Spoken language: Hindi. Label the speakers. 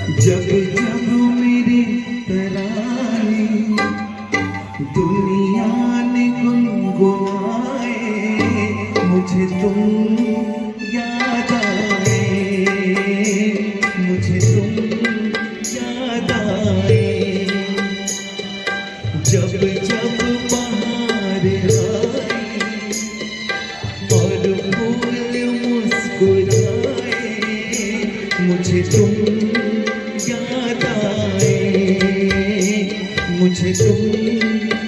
Speaker 1: जब जब मेरी तराने दुनिया ने गुनगुनाए, मुझे तुम याद आए, मुझे तुम याद आए। जब जब बहार आई और फूल मुस्कुराए, मुझे तुम याद आए, मुझे तुम